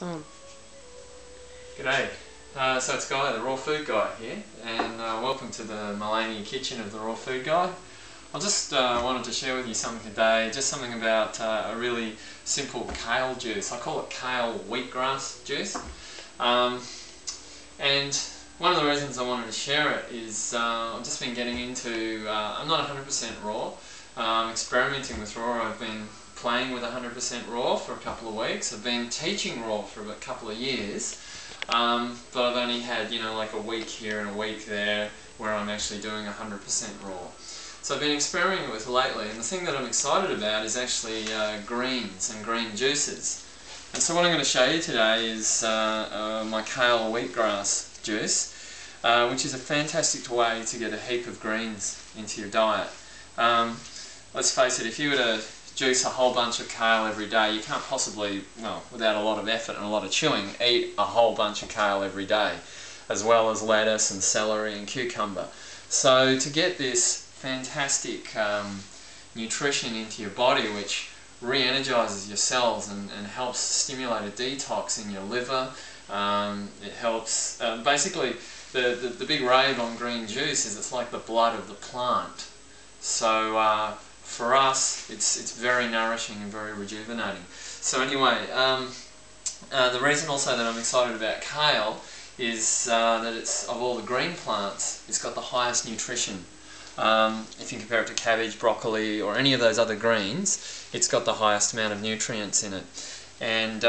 On. G'day, so it's Guy, the Raw Food Guy here, and welcome to the Millennium Kitchen of the Raw Food Guy. I just wanted to share with you something today, just something about a really simple kale juice. I call it kale wheatgrass juice. And one of the reasons I wanted to share it is I've just been getting into, I'm not 100% raw, experimenting with raw. I've been playing with 100% raw for a couple of weeks. I've been teaching raw for a couple of years, but I've only had, like a week here and a week there where I'm actually doing 100% raw. So I've been experimenting with lately, and the thing that I'm excited about is actually greens and green juices. And so what I'm going to show you today is my kale wheatgrass juice, which is a fantastic way to get a heap of greens into your diet. Let's face it, if you were to juice a whole bunch of kale every day, you can't possibly, well, without a lot of effort and a lot of chewing, eat a whole bunch of kale every day, as well as lettuce and celery and cucumber. So to get this fantastic nutrition into your body, which re-energizes your cells and helps stimulate a detox in your liver, it helps, basically the big rave on green juice is it's like the blood of the plant. So for us, it's very nourishing and very rejuvenating. So anyway, the reason also that I'm excited about kale is that it's, of all the green plants, it's got the highest nutrition. If you compare it to cabbage, broccoli, or any of those other greens, it's got the highest amount of nutrients in it. And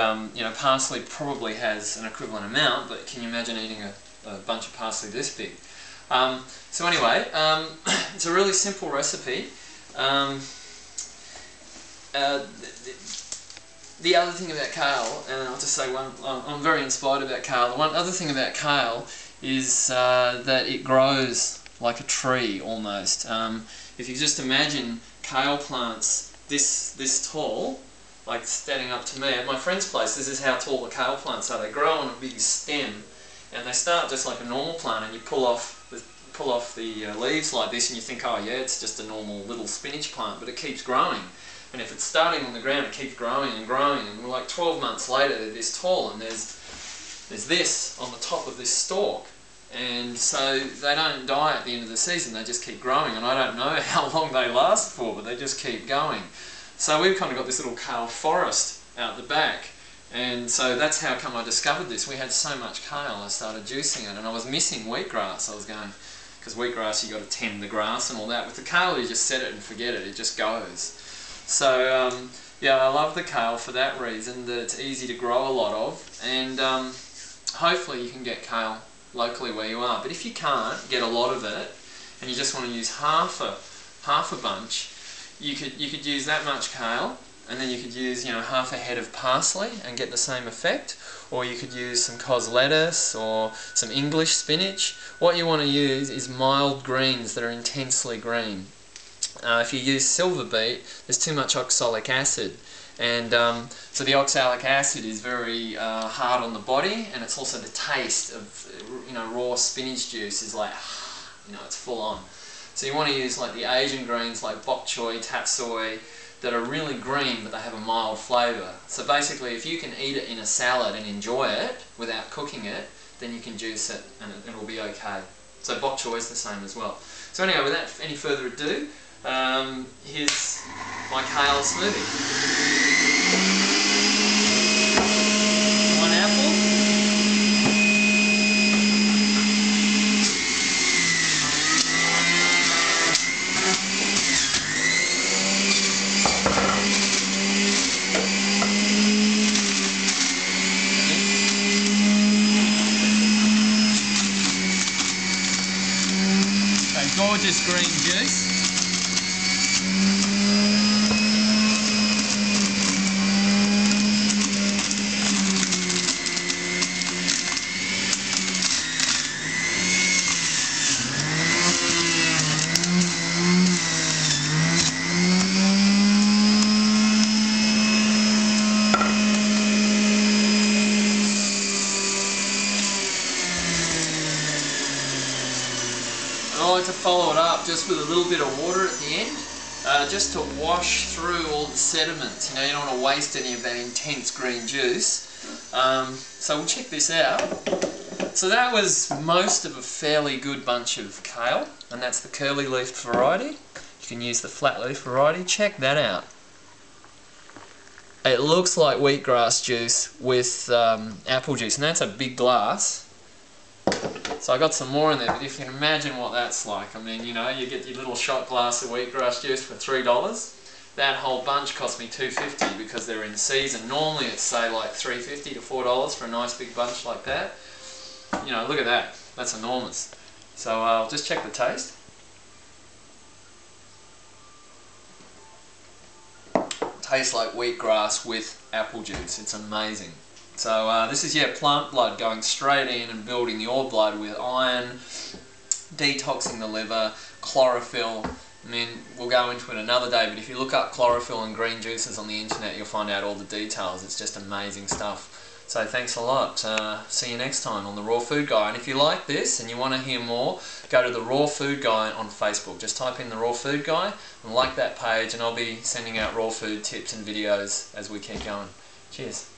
parsley probably has an equivalent amount, but can you imagine eating a bunch of parsley this big? So anyway, it's a really simple recipe. The other thing about kale, and I'll just say I'm very inspired about kale. The one other thing about kale is that it grows like a tree almost. If you just imagine kale plants this tall, like standing up to me. At my friend's place, this is how tall the kale plants are. They grow on a big stem, and they start just like a normal plant, and you pull off the leaves like this and you think, oh yeah, it's just a normal little spinach plant, but it keeps growing. And if it's starting on the ground, it keeps growing and growing, and like 12 months later they're this tall, and there's this on the top of this stalk. And so they don't die at the end of the season, they just keep growing, and I don't know how long they last for, but they just keep going. So we've kind of got this little kale forest out the back. And so that's how come I discovered this. We had so much kale, I started juicing it, and I was missing wheatgrass. I was going, because wheatgrass you got to tend the grass and all that. With the kale you just set it and forget it, it just goes. So yeah, I love the kale for that reason, that it's easy to grow a lot of, and hopefully you can get kale locally where you are. But if you can't get a lot of it, and you just want to use half a bunch, you could use that much kale, and then you could use half a head of parsley and get the same effect, or you could use some cos lettuce or some English spinach. What you want to use is mild greens that are intensely green. If you use silver beet, there's too much oxalic acid, and so the oxalic acid is very hard on the body, and it's also the taste of raw spinach juice is like it's full on. So you want to use like the Asian greens like bok choy, tatsoi, that are really green but they have a mild flavour. So basically if you can eat it in a salad and enjoy it without cooking it, then you can juice it and it will be okay. So bok choy is the same as well. So anyway, without any further ado, here's my kale smoothie. One apple. Gorgeous green juice. I like to follow it up just with a little bit of water at the end, just to wash through all the sediments. You don't want to waste any of that intense green juice. So we'll check this out. So that was most of a fairly good bunch of kale, and that's the curly leaf variety. You can use the flat leaf variety. Check that out. It looks like wheatgrass juice with apple juice, and that's a big glass. So I got some more in there, but if you can imagine what that's like. I mean, you know, you get your little shot glass of wheatgrass juice for $3. That whole bunch cost me $2.50 because they're in season. Normally it's say like $3.50 to $4 for a nice big bunch like that. You know, look at that. That's enormous. So I'll just check the taste. Tastes like wheatgrass with apple juice. It's amazing. So this is, yeah, plant blood going straight in and building your blood with iron, detoxing the liver, chlorophyll. I mean, we'll go into it another day, but if you look up chlorophyll and green juices on the internet, you'll find out all the details. It's just amazing stuff. So thanks a lot. See you next time on The Raw Food Guy. And if you like this and you want to hear more, go to The Raw Food Guy on Facebook. Just type in The Raw Food Guy and like that page, and I'll be sending out raw food tips and videos as we keep going. Cheers.